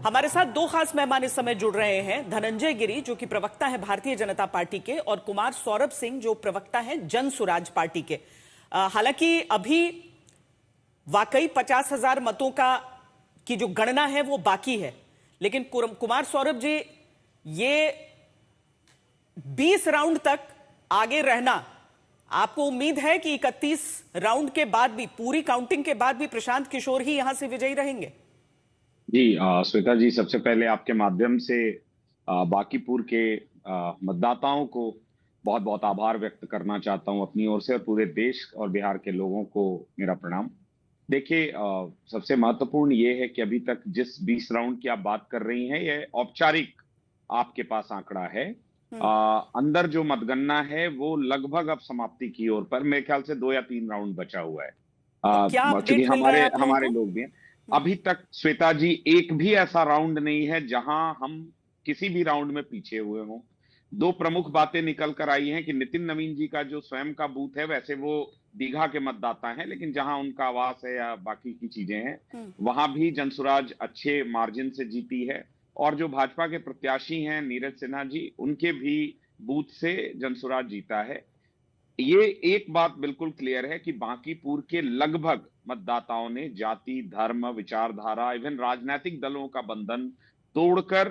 हमारे साथ दो खास मेहमान इस समय जुड़ रहे हैं। धनंजय गिरी जो कि प्रवक्ता है भारतीय जनता पार्टी के, और कुमार सौरभ सिंह जो प्रवक्ता है जन सुराज पार्टी के। हालांकि अभी वाकई 50,000 मतों की जो गणना है वो बाकी है, लेकिन कुमार सौरभ जी, ये 20 राउंड तक आगे रहना, आपको उम्मीद है कि 31 राउंड के बाद भी, पूरी काउंटिंग के बाद भी प्रशांत किशोर ही यहां से विजयी रहेंगे? जी श्वेता जी, सबसे पहले आपके माध्यम से बांकीपुर के मतदाताओं को बहुत बहुत आभार व्यक्त करना चाहता हूं अपनी ओर से, और पूरे देश और बिहार के लोगों को मेरा प्रणाम। देखिए, सबसे महत्वपूर्ण ये है कि अभी तक जिस 20 राउंड की आप बात कर रही हैं, यह औपचारिक आपके पास आंकड़ा है। अंदर जो मतगणना है वो लगभग अब समाप्ति की ओर पर, मेरे ख्याल से 2 या 3 राउंड बचा हुआ है। क्या क्योंकि अपडेट मिल रहा है आप लोगों हमारे को? लोग भी हैं। अभी तक श्वेता जी, एक भी ऐसा राउंड नहीं है जहां हम किसी भी राउंड में पीछे हुए हों। दो प्रमुख बातें निकल कर आई हैं कि नितिन नवीन जी का जो स्वयं का बूथ है, वैसे वो दीघा के मतदाता हैं, लेकिन जहां उनका आवास है या बाकी की चीजें हैं, वहां भी जनसुराज अच्छे मार्जिन से जीती है। और जो भाजपा के प्रत्याशी हैं नीरज सिन्हा जी, उनके भी बूथ से जनसुराज जीता है। ये एक बात बिल्कुल क्लियर है कि बांकीपुर के लगभग मतदाताओं ने जाति, धर्म, विचारधारा, इवन राजनीतिक दलों का बंधन तोड़कर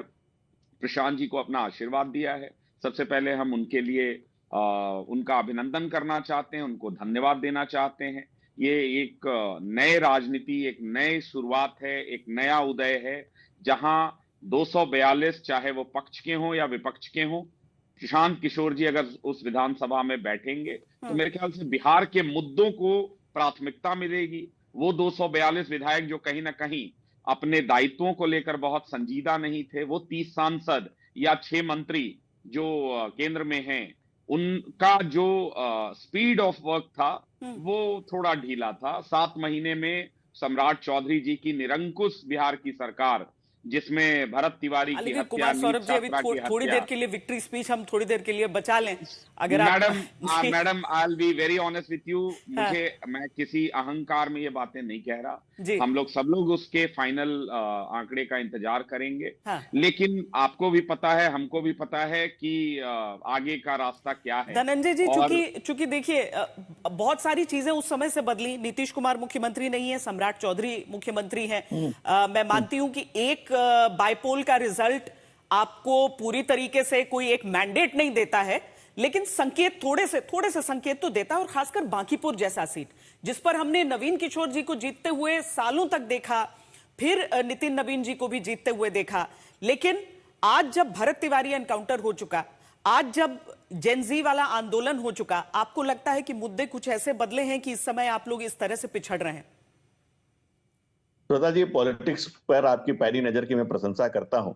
प्रशांत जी को अपना आशीर्वाद दिया है। सबसे पहले हम उनके लिए उनका अभिनंदन करना चाहते हैं, उनको धन्यवाद देना चाहते हैं। ये एक नए राजनीति, एक नई शुरुआत है, एक नया उदय है, जहां 242, चाहे वो पक्ष के हों या विपक्ष के हों, प्रशांत किशोर जी अगर उस विधानसभा में बैठेंगे तो मेरे ख्याल से बिहार के मुद्दों को प्राथमिकता मिलेगी। वो 242 विधायक जो कहीं ना कहीं अपने दायित्वों को लेकर बहुत संजीदा नहीं थे, वो 30 सांसद या 6 मंत्री जो केंद्र में हैं, उनका जो स्पीड ऑफ वर्क था वो थोड़ा ढीला था। 7 महीने में सम्राट चौधरी जी की निरंकुश बिहार की सरकार, जिसमें भरत तिवारी की लेकिन हत्या, कुमार नीट सौरभ जी, अभी छात्रा की थोड़ी हत्या। देर के लिए विक्ट्री स्पीच हम थोड़ी देर के लिए बचा लें, अगर आप madam I will be very honest with you. हाँ, मैं किसी अहंकार में ये बातें नहीं कह रहा। जी, हम लोग सब लोग उसके फाइनल आंकड़े का इंतजार करेंगे। हाँ। लेकिन आपको भी पता है, हमको भी पता है कि आगे का रास्ता क्या है। धनंजय जी, और चूंकि देखिए, बहुत सारी चीजें उस समय से बदली। नीतीश कुमार मुख्यमंत्री नहीं है, सम्राट चौधरी मुख्यमंत्री हैं। मैं मानती हूं कि एक बाइपोल का रिजल्ट आपको पूरी तरीके से कोई एक मैंडेट नहीं देता है, लेकिन संकेत, थोड़े से संकेत तो देता है। और खासकर बांकीपुर जैसा सीट, जिस पर हमने नवीन किशोर जी को जीतते हुए सालों तक देखा, फिर नितिन नवीन जी को भी जीतते हुए देखा, लेकिन आज जब भरत तिवारी एनकाउंटर हो चुका, आज जब जेनजी वाला आंदोलन हो चुका, आपको लगता है कि मुद्दे कुछ ऐसे बदले हैं कि इस समय आप लोग इस तरह से पिछड़ रहे हैं? श्रोता जी, पॉलिटिक्स पर आपकी पैरी नजर की मैं प्रशंसा करता हूं।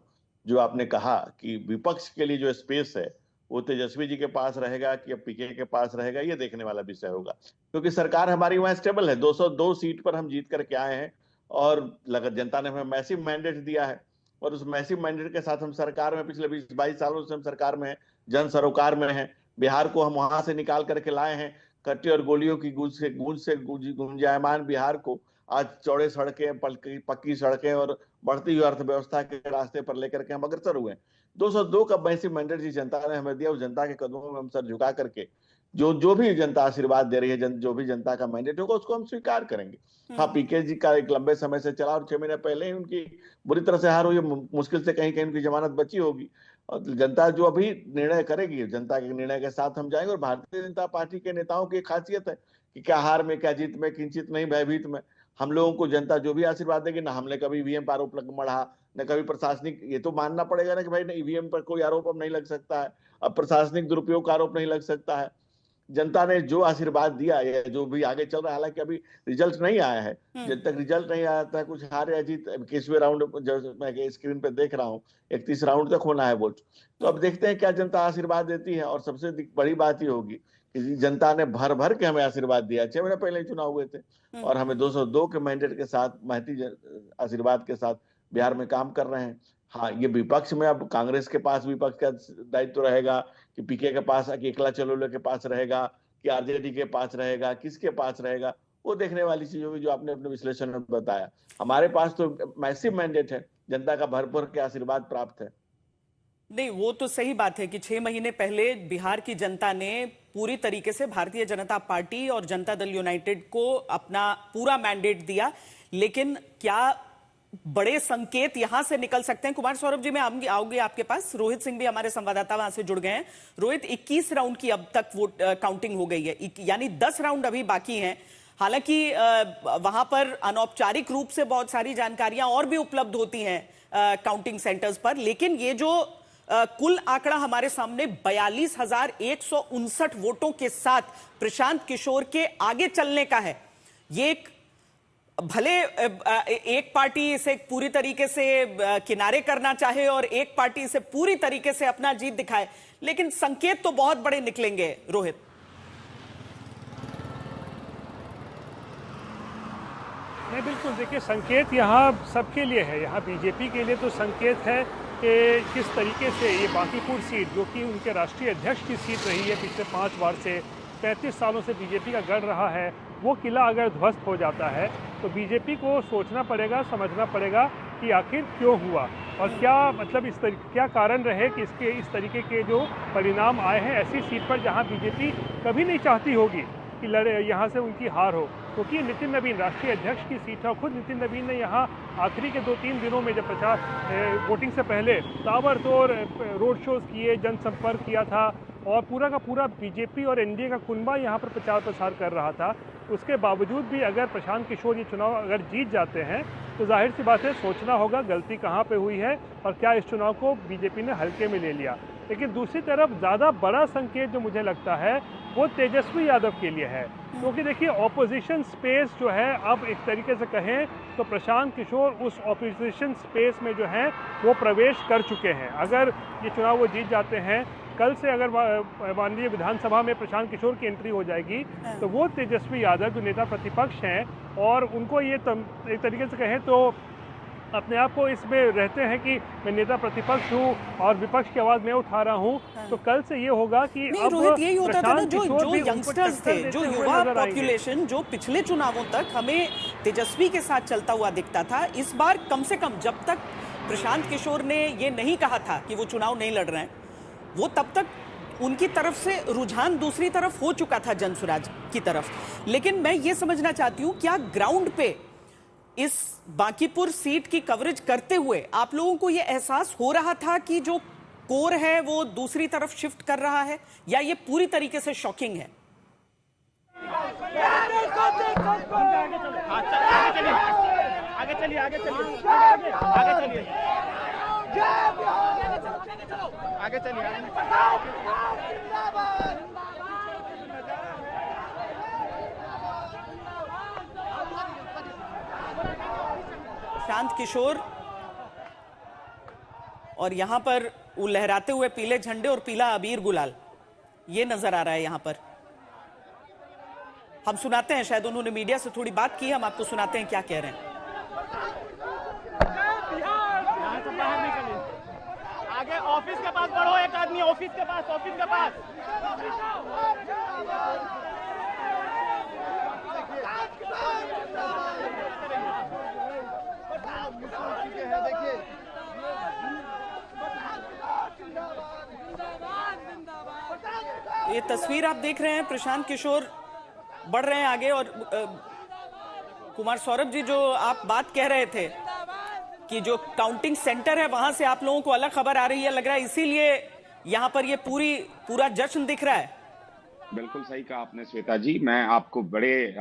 जो आपने कहा कि विपक्ष के लिए जो स्पेस है वो तेजस्वी जी के पास रहेगा कि पीके के पास रहेगा, ये देखने वाला विषय होगा, क्योंकि सरकार हमारी वहां स्टेबल है। 202 सीट पर हम जीत करके आए हैं, और जनता ने हमें मैसिव मैंडेट दिया है, और उस मैसिव मैंडेट के साथ हम सरकार में, पिछले 20-22 सालों से हम सरकार में हैं, जन सरोकार में हैं। बिहार को हम वहां से निकाल करके लाए हैं, कट्टे और गोलियों की गूंज से गुंजायमान बिहार को आज चौड़े सड़कें, पक्की सड़कें और बढ़ती हुई अर्थव्यवस्था के रास्ते पर लेकर के हम अग्रसर हुए। 202 का मैसिव मैंडेट जिस जनता ने हमें दिया, उस जनता के कदमों में हम सर झुका करके जो भी जनता आशीर्वाद दे रही है, जो भी जनता का मैंडेट होगा, उसको हम स्वीकार करेंगे। हाँ, पीके जी का एक लंबे समय से चला, और 6 महीने पहले ही उनकी बुरी तरह से हार हुई, मुश्किल से कहीं कहीं उनकी जमानत बची होगी। और जनता जो अभी निर्णय करेगी, जनता के निर्णय के साथ हम जाएंगे। और भारतीय जनता पार्टी के नेताओं की खासियत है कि क्या हार में, क्या जीत में, किंचित नहीं भयभीत में। हम लोगों को जनता जो भी आशीर्वाद देगी ना, हमने कभी ईवीएम पर आरोप मढ़ा, न कभी प्रशासनिक, ये तो मानना पड़ेगा ना कि भाई ईवीएम पर कोई आरोप अब नहीं लग सकता है, अब प्रशासनिक दुरुपयोग का आरोप नहीं लग सकता है। जनता ने जो आशीर्वाद दिया है, जो भी आगे चल रहा है, हालांकि अभी रिजल्ट नहीं आया है, जब तक रिजल्ट नहीं आता है, कुछ हार या जीत 21वें राउंड जो मैं स्क्रीन पे देख रहा हूँ, 31 राउंड तक होना है वोट। तो अब देखते हैं क्या जनता आशीर्वाद देती है। और सबसे बड़ी बात ही होगी कि जनता ने भर भर के हमें आशीर्वाद दिया। 6 महीने पहले ही चुनाव हुए थे, और हमें 202 के मैंडेट के साथ, महती आशीर्वाद के साथ बिहार में काम कर रहे हैं। हाँ, ये विपक्ष में अब कांग्रेस के पास विपक्ष का दायित्व रहेगा, कि पीके के पास, कि एकला चलोले के पास रहेगा, कि आरजेडी के पास रहेगा, किसके पास रहेगा, वो देखने वाली चीज होगी, जो आपने अपने विश्लेषण में बताया। हमारे पास तो मैसिव मैंडेट है, जनता का भरपूर के आशीर्वाद प्राप्त है। नहीं, वो तो सही बात है कि 6 महीने पहले बिहार की जनता ने पूरी तरीके से भारतीय जनता पार्टी और जनता दल यूनाइटेड को अपना पूरा मैंडेट दिया, लेकिन क्या बड़े संकेत यहां से निकल सकते हैं? कुमार सौरभ जी, मैं आऊंगी आपके पास। रोहित सिंह भी हमारे संवाददाता वहां से जुड़ गए हैं। रोहित, 21 राउंड की अब तक वोट काउंटिंग हो गई है, यानी 10 राउंड अभी बाकी हैं। हालांकि वहां पर अनौपचारिक रूप से बहुत सारी जानकारियां और भी उपलब्ध होती हैं काउंटिंग सेंटर्स पर, लेकिन ये जो कुल आंकड़ा हमारे सामने 42,159 वोटों के साथ प्रशांत किशोर के आगे चलने का है, ये एक भले एक पार्टी इसे पूरी तरीके से किनारे करना चाहे और एक पार्टी इसे पूरी तरीके से अपना जीत दिखाए, लेकिन संकेत तो बहुत बड़े निकलेंगे। रोहित, नहीं, बिल्कुल, देखिए, संकेत यहाँ सबके लिए है। यहाँ बीजेपी के लिए तो संकेत है कि किस तरीके से ये बांकीपुर सीट, जो कि उनके राष्ट्रीय अध्यक्ष की सीट रही है पिछले 5 बार से, 35 सालों से बीजेपी का गढ़ रहा है, वो किला अगर ध्वस्त हो जाता है तो बीजेपी को सोचना पड़ेगा, समझना पड़ेगा कि आखिर क्यों हुआ और क्या मतलब क्या कारण रहे कि इस तरीके के जो परिणाम आए हैं ऐसी सीट पर जहां बीजेपी कभी नहीं चाहती होगी कि यहाँ से उनकी हार हो, क्योंकि नितिन नवीन राष्ट्रीय अध्यक्ष की सीट है और खुद नितिन नवीन ने यहाँ आखिरी के 2-3 दिनों में जब वोटिंग से पहले ताबड़तोड़ रोड शोज किए, जनसंपर्क किया था और पूरा का पूरा बीजेपी और एनडीए का कुनबा यहाँ पर प्रचार प्रसार कर रहा था। उसके बावजूद भी अगर प्रशांत किशोर ये चुनाव अगर जीत जाते हैं तो जाहिर सी बात है सोचना होगा गलती कहाँ पे हुई है और क्या इस चुनाव को बीजेपी ने हल्के में ले लिया। लेकिन दूसरी तरफ ज़्यादा बड़ा संकेत जो मुझे लगता है वो तेजस्वी यादव के लिए है, क्योंकि देखिए ऑपोजिशन स्पेस जो है, अब एक तरीके से कहें तो प्रशांत किशोर उस ऑपोजिशन स्पेस में जो है वो प्रवेश कर चुके हैं। अगर ये चुनाव वो जीत जाते हैं, कल से अगर माननीय विधानसभा में प्रशांत किशोर की एंट्री हो जाएगी तो वो तेजस्वी यादव जो नेता प्रतिपक्ष हैं और उनको ये एक तरीके से कहें तो अपने आप को इसमें रहते हैं कि मैं नेता प्रतिपक्ष हूँ और विपक्ष की आवाज मैं उठा रहा हूँ, तो कल से ये होगा कि अब रोहित, यही होता था ना, जो यंगस्टर्स थे, जो युवा पॉपुलेशन जो पिछले चुनावों तक हमें तेजस्वी के साथ चलता हुआ दिखता था, इस बार कम से कम जब तक प्रशांत किशोर ने ये नहीं कहा था कि वो चुनाव नहीं लड़ रहे हैं, वो तब तक उनकी तरफ से रुझान दूसरी तरफ हो चुका था, जनसुराज की तरफ। लेकिन मैं ये समझना चाहती हूँ, क्या ग्राउंड पे इस बांकीपुर सीट की कवरेज करते हुए आप लोगों को ये एहसास हो रहा था कि जो कोर है वो दूसरी तरफ शिफ्ट कर रहा है, या ये पूरी तरीके से शॉकिंग है? आगे चलिए, आगे चलिए, आगे चलिए, आगे चलिए। प्रशांत किशोर और यहां पर वो लहराते हुए पीले झंडे और पीला अबीर गुलाल, ये नजर आ रहा है यहां पर। हम सुनाते हैं, शायद उन्होंने मीडिया से थोड़ी बात की, हम आपको सुनाते हैं क्या कह रहे हैं। आगे ऑफिस के पास बढ़ो, एक आदमी ऑफिस के पास, ऑफिस के पास। ये तस्वीर आप देख रहे हैं, प्रशांत किशोर बढ़ रहे हैं आगे। और कुमार सौरभ जी, जो आप बात कह रहे थे कि जो काउंटिंग सेंटर है वहां से आप लोगों को अलग खबर आ रही है, लग रहा है इसीलिए यहां पर ये पूरा जश्न दिख रहा है। बिल्कुल सही कहा आपने श्वेता जी। मैं आपको बड़े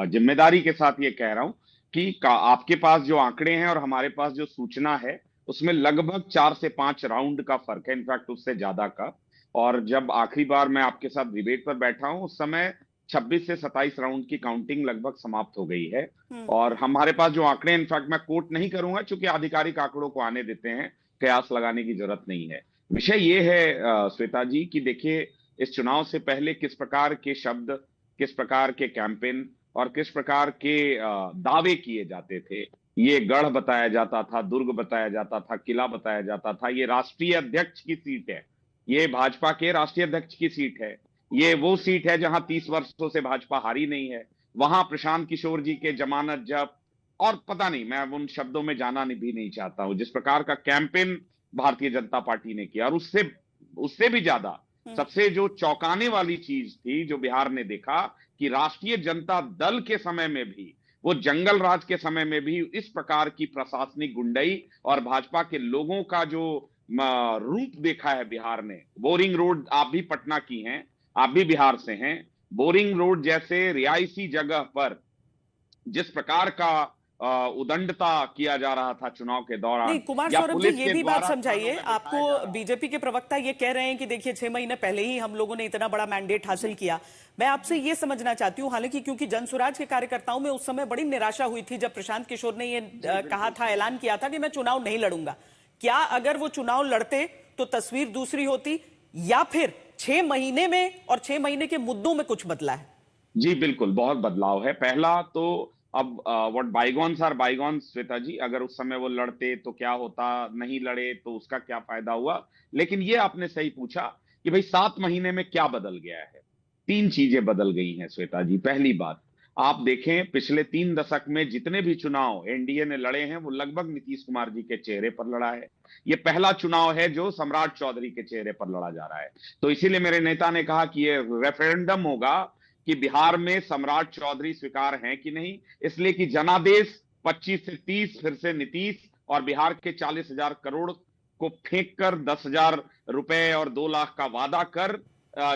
जिम्मेदारी के साथ ये कह रहा हूं कि आपके पास जो आंकड़े हैं और हमारे पास जो सूचना है उसमें लगभग 4 से 5 राउंड का फर्क है, इनफैक्ट उससे ज्यादा का। और जब आखिरी बार मैं आपके साथ डिबेट पर बैठा हूं उस समय 26 से 27 राउंड की काउंटिंग लगभग समाप्त हो गई है। और हमारे पास जो आंकड़े, इनफैक्ट मैं कोट नहीं करूंगा क्योंकि आधिकारिक आंकड़ों को आने देते हैं, कयास लगाने की जरूरत नहीं है। विषय ये है श्वेता जी कि देखिए, इस चुनाव से पहले किस प्रकार के शब्द, किस प्रकार के कैंपेन और किस प्रकार के दावे किए जाते थे। ये गढ़ बताया जाता था, दुर्ग बताया जाता था, किला बताया जाता था। ये राष्ट्रीय अध्यक्ष की सीट है, ये भाजपा के राष्ट्रीय अध्यक्ष की सीट है, ये वो सीट है जहां 30 वर्षों से भाजपा हारी नहीं है। वहां प्रशांत किशोर जी के जमानत जब्त और पता नहीं, मैं उन शब्दों में जाना भी नहीं चाहता हूं, जिस प्रकार का कैंपेन भारतीय जनता पार्टी ने किया, और उससे उससे भी ज्यादा सबसे जो चौंकाने वाली चीज थी जो बिहार ने देखा, कि राष्ट्रीय जनता दल के समय में भी, वो जंगल राज के समय में भी इस प्रकार की प्रशासनिक गुंडई और भाजपा के लोगों का जो रूप देखा है बिहार ने। बोरिंग रोड, आप भी पटना की हैं, आप भी बिहार से हैं, बोरिंग रोड जैसे रिहायशी जगह पर जिस प्रकार का उदंडता किया जा रहा था चुनाव के दौरान, नहीं, कुमार या सौरभ जी पुलिस ये के भी बात द्वारा समझाइए, थानों में बिठाया आपको जा रहा। बीजेपी के प्रवक्ता ये कह रहे हैं कि देखिए 6 महीने पहले ही हम लोगों ने इतना बड़ा मैंडेट हासिल किया। मैं आपसे ये समझना चाहती हूँ, हालांकि क्योंकि जनसुराज के कार्यकर्ताओं में उस समय बड़ी निराशा हुई थी जब प्रशांत किशोर ने ये कहा था, ऐलान किया था कि मैं चुनाव नहीं लड़ूंगा। क्या अगर वो चुनाव लड़ते तो तस्वीर दूसरी होती, या फिर 6 महीने में और 6 महीने के मुद्दों में कुछ बदला है? जी बिल्कुल, बहुत बदलाव है। पहला तो अब what bygones are bygones, Shweta ji, अगर उस समय वो लड़ते तो क्या होता, नहीं लड़े तो उसका क्या फायदा हुआ। लेकिन ये आपने सही पूछा कि भाई 7 महीने में क्या बदल गया है। 3 चीजें बदल गई हैं श्वेता जी। पहली बात, आप देखें पिछले 3 दशक में जितने भी चुनाव एनडीए ने लड़े हैं वो लगभग नीतीश कुमार जी के चेहरे पर लड़ा है। ये पहला चुनाव है जो सम्राट चौधरी के चेहरे पर लड़ा जा रहा है। तो इसीलिए मेरे नेता ने कहा कि ये रेफरेंडम होगा कि बिहार में सम्राट चौधरी स्वीकार हैं कि नहीं, इसलिए कि जनादेश 25 से 30 फिर से नीतीश और बिहार के 40,000 करोड़ को फेंक कर 10,000 रुपए और 2 लाख का वादा कर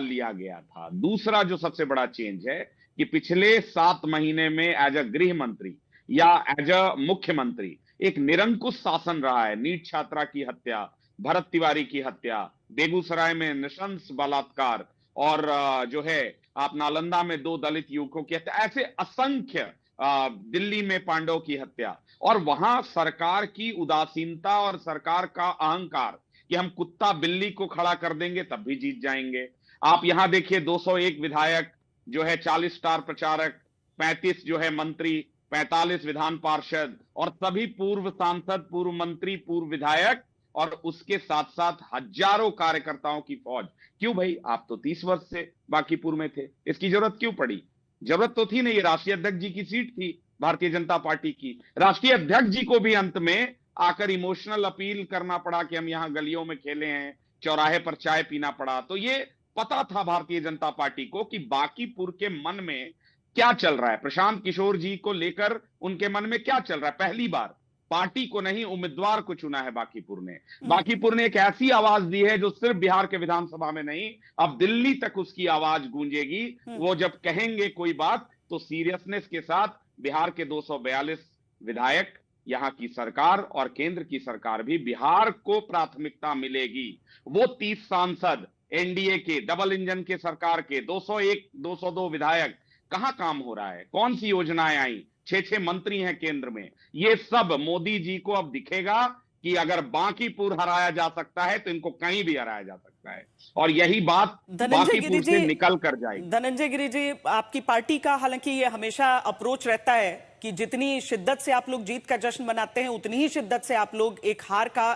लिया गया था। दूसरा जो सबसे बड़ा चेंज है कि पिछले 7 महीने में एज अ गृह मंत्री या एज अ मुख्यमंत्री एक निरंकुश शासन रहा है। नीट छात्रा की हत्या, भरत तिवारी की हत्या, बेगूसराय में नृशंस बलात्कार, और जो है आप नालंदा में 2 दलित युवकों की हत्या, ऐसे असंख्य, दिल्ली में पांडव की हत्या, और वहां सरकार की उदासीनता और सरकार का अहंकार कि हम कुत्ता बिल्ली को खड़ा कर देंगे तब भी जीत जाएंगे। आप यहां देखिए 201 विधायक जो है, 40 स्टार प्रचारक, 35 जो है मंत्री, 45 विधान पार्षद, और सभी पूर्व सांसद, पूर्व मंत्री, पूर्व विधायक, और उसके साथ साथ हजारों कार्यकर्ताओं की फौज। क्यों भाई, आप तो 30 वर्ष से बांकीपुर में थे, इसकी जरूरत क्यों पड़ी? जरूरत तो थी नहीं, राष्ट्रीय अध्यक्ष जी की सीट थी भारतीय जनता पार्टी की। राष्ट्रीय अध्यक्ष जी को भी अंत में आकर इमोशनल अपील करना पड़ा कि हम यहां गलियों में खेले हैं, चौराहे पर चाय पीना पड़ा। तो ये पता था भारतीय जनता पार्टी को कि बांकीपुर के मन में क्या चल रहा है, प्रशांत किशोर जी को लेकर उनके मन में क्या चल रहा है। पहली बार पार्टी को नहीं, उम्मीदवार को चुना है बांकीपुर ने। बांकीपुर ने एक ऐसी आवाज दी है जो सिर्फ बिहार के विधानसभा में नहीं, अब दिल्ली तक उसकी आवाज गूंजेगी। वो जब कहेंगे कोई बात तो सीरियसनेस के साथ बिहार के 242 विधायक, यहाँ की सरकार और केंद्र की सरकार भी, बिहार को प्राथमिकता मिलेगी। वो 30 सांसद एनडीए के डबल इंजन के सरकार के 201 202 विधायक, कहां काम हो रहा है, कौन सी योजनाएं आई, 6 मंत्री हैं केंद्र में। ये सब मोदी जी को अब दिखेगा कि अगर बांकीपुर हराया जा सकता है तो इनको कहीं भी हराया जा सकता है, और यही बात बांकीपुर से निकल कर जाएगी। धनंजय गिरि जी, आपकी पार्टी का हालांकि ये हमेशा अप्रोच रहता है कि जितनी शिद्दत से आप लोग जीत का जश्न मनाते हैं उतनी ही शिद्दत से आप लोग एक हार का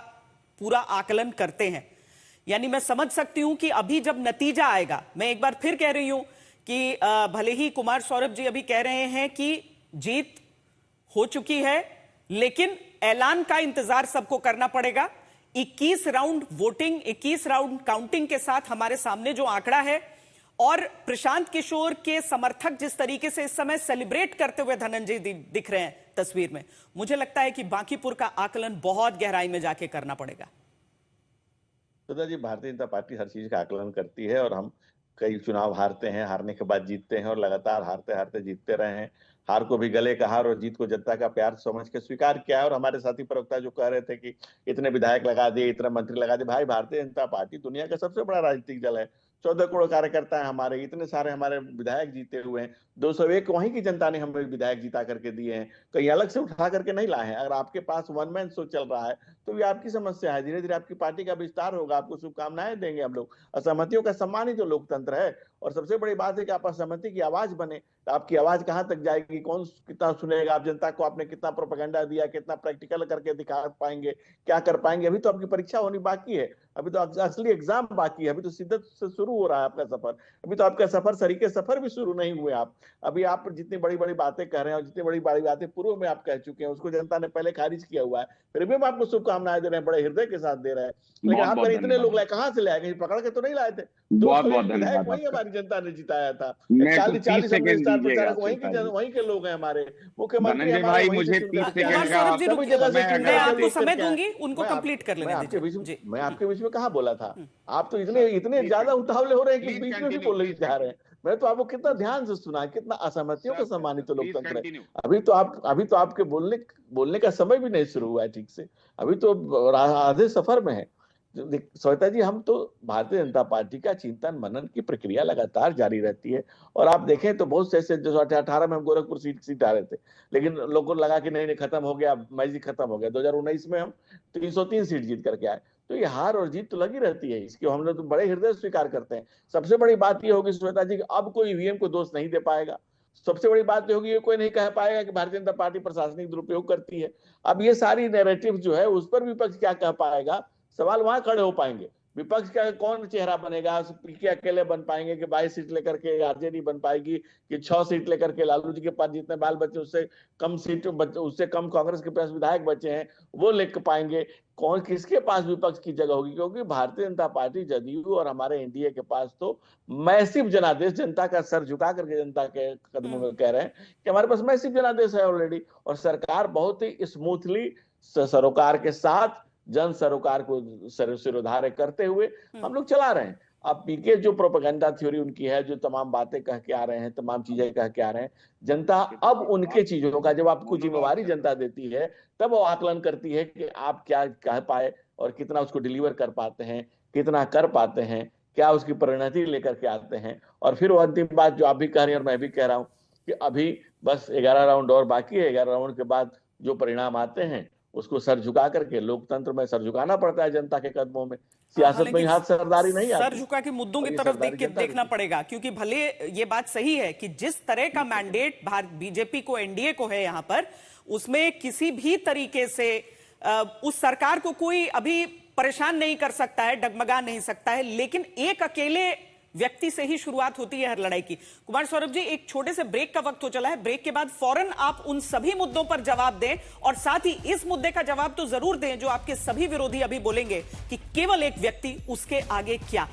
पूरा आकलन करते हैं। यानी मैं समझ सकती हूं कि अभी जब नतीजा आएगा, मैं एक बार फिर कह रही हूं कि भले ही कुमार सौरभ जी अभी कह रहे हैं कि जीत हो चुकी है, लेकिन ऐलान का इंतजार सबको करना पड़ेगा। 21 राउंड वोटिंग, 21 राउंड काउंटिंग के साथ हमारे सामने जो आंकड़ा है, और प्रशांत किशोर के समर्थक जिस तरीके से इस समय सेलिब्रेट करते हुए धनंजय दिख रहे हैं तस्वीर में, मुझे लगता है कि बांकीपुर का आकलन बहुत गहराई में जाके करना पड़ेगा। सुधा जी, भारतीय जनता पार्टी हर चीज का आकलन करती है, और हम कई चुनाव हारते हैं, हारने के बाद जीतते हैं, और लगातार हारते हारते जीतते रहे हैं। हार को भी गले का हार और जीत को जनता का प्यार समझ के स्वीकार किया है। और हमारे साथी प्रवक्ता जो कह रहे थे कि इतने विधायक लगा दिए, इतने मंत्री लगा दिए, भाई भारतीय जनता पार्टी दुनिया का सबसे बड़ा राजनीतिक दल है। 14 करोड़ कार्यकर्ता है हमारे, इतने सारे हमारे विधायक जीते हुए हैं। 201 वहीं की जनता ने हमें विधायक जीता करके दिए हैं, कहीं अलग से उठा करके नहीं लाए हैं। अगर आपके पास वन मैन शो चल रहा है तो ये आपकी समस्या है। धीरे धीरे आपकी पार्टी का विस्तार होगा, आपको शुभकामनाएं देंगे हम लोग। असहमतियों का सम्मान ही तो लोकतंत्र है। और सबसे बड़ी बात है कि आप असहमति की आवाज बने, तो आपकी आवाज कहां तक जाएगी, कौन कितना सुनेगा, आप जनता को आपने कितना प्रोपेगेंडा दिया, कितना प्रैक्टिकल करके दिखा पाएंगे, क्या कर पाएंगे। अभी तो आपकी परीक्षा होनी बाकी है, अभी तो असली एग्जाम बाकी है, अभी तो शिद्दत से शुरू हो रहा है आपका सफर, अभी तो आपका सफर सरीके सफर भी शुरू नहीं हुए। आप अभी आप जितनी बड़ी बड़ी बातें कह रहे हैं और जितनी बड़ी बड़ी बातें पूर्व में आप कह चुके हैं, उसको जनता ने पहले खारिज किया हुआ है, फिर भी हम आपको शुभकामनाएं दे रहे हैं, बड़े हृदय के साथ दे रहे हैं। लेकिन बहुत आप बहुत इतने लोग लाए, धन्यवाद, कहां से लाए, कहीं पकड़ के तो नहीं लाए थे। बहुत बहुत विधायक धन्यवाद वही आपका। हमारी जनता ने जिताया था, मैं 40 30 सेकंड स्टार दीजिएगा प्रचारक वहीं के लोग हैं हमारे, मुख्यमंत्री धनंजय हमारे भाई, वहीं से मुझे चुनकर 30 के आए कुमार सेकंड हैं। का सौरभ जी सभी रुकिए, जगह से चुनकर मैं के आपको लोग समय करके आए। दूंगी, उनको मैं आप- कंप्लीट कर लेने मैं आपके दीजिए बीच जी। मैं आपके बीच में कहाँ बोला था। आप तो इतने ज्यादा उतावले हो रहे हैं कि प्लीज बीच में भी कंटिन्यू, बोलने प्लीज जा रहे हैं। मैं तो आपको कितना ध्यान से सुना, कितना असहमतियों का सर सम्मानित प्लीज लोकतंत्र है। कंटिन्यू। अभी तो आपके बोलने का समय भी नहीं शुरू हुआ है ठीक से, अभी तो आधे सफर में है। श्वेता जी, हम तो भारतीय जनता पार्टी का चिंतन मनन की प्रक्रिया लगातार जारी रहती है, और आप देखें तो बहुत से ऐसे, जो 18 में हम गोरखपुर सीट आ रहे थे, लेकिन लोगों को लगा कि नहीं खत्म हो गया, मैजिक खत्म हो गया। 2019 में हम 303 सीट जीत करके आए। तो ये हार और जीत तो लगी रहती है, इसकी हम लोग तो बड़े हृदय स्वीकार करते हैं। सबसे बड़ी बात ये होगी श्वेता जी कि अब कोई ईवीएम को दोष नहीं दे पाएगा। सबसे बड़ी बात ये होगी, ये कोई नहीं कह पाएगा कि भारतीय जनता पार्टी प्रशासनिक दुरुपयोग करती है। अब ये सारी नैरेटिव जो है उस पर विपक्ष क्या कह पाएगा, सवाल वहां खड़े हो पाएंगे। विपक्ष का कौन चेहरा बनेगा, पीके अकेले बन पाएंगे कि 22 सीट लेकर के आरजेडी बन पाएगी, कि 6 सीट लेकर के लालू जी के पास जितने बाल बच्चे उससे कम कांग्रेस के पास विधायक बचे हैं वो लेकर पाएंगे, कौन किसके पास विपक्ष की जगह होगी। क्योंकि भारतीय जनता पार्टी, जदयू और हमारे एनडीए के पास तो मैसिव जनादेश, जनता का सर झुका करके जनता के कदमों में कह रहे हैं कि हमारे पास मैसिव जनादेश है ऑलरेडी, और सरकार बहुत ही स्मूथली सरोकार के साथ जन सरोकार को सिरोधार्य करते हुए हम लोग चला रहे हैं। अब पीके जो प्रोपेगेंडा थ्योरी उनकी है, जो तमाम बातें कह के आ रहे हैं, तमाम चीजें कह के आ रहे हैं, जनता अब उनके चीजों का, जब आपको जिम्मेवारी जनता देती है तब वो आकलन करती है कि आप क्या कह पाए और कितना उसको डिलीवर कर पाते हैं, कितना कर पाते हैं, क्या उसकी परिणति लेकर के आते हैं। और फिर वो अंतिम बात जो आप भी कह रहे हैं और मैं भी कह रहा हूं कि अभी बस 11 राउंड और बाकी है, 11 राउंड के बाद जो परिणाम आते हैं उसको सर झुका करके, लोकतंत्र में सर झुकाना पड़ता है जनता के कदमों में, सियासत में हाथ सरदारी नहीं आती। सर झुका के मुद्दों की तरफ देखना पड़ेगा, क्योंकि भले ये बात सही है कि जिस तरह का मैंडेट बीजेपी को, एनडीए को है यहां पर, उसमें किसी भी तरीके से उस सरकार को कोई अभी परेशान नहीं कर सकता है, डगमगा नहीं सकता है, लेकिन एक अकेले व्यक्ति से ही शुरुआत होती है हर लड़ाई की। कुमार सौरभ जी, एक छोटे से ब्रेक का वक्त हो चला है, ब्रेक के बाद फौरन आप उन सभी मुद्दों पर जवाब दें, और साथ ही इस मुद्दे का जवाब तो जरूर दें जो आपके सभी विरोधी अभी बोलेंगे कि केवल एक व्यक्ति, उसके आगे क्या।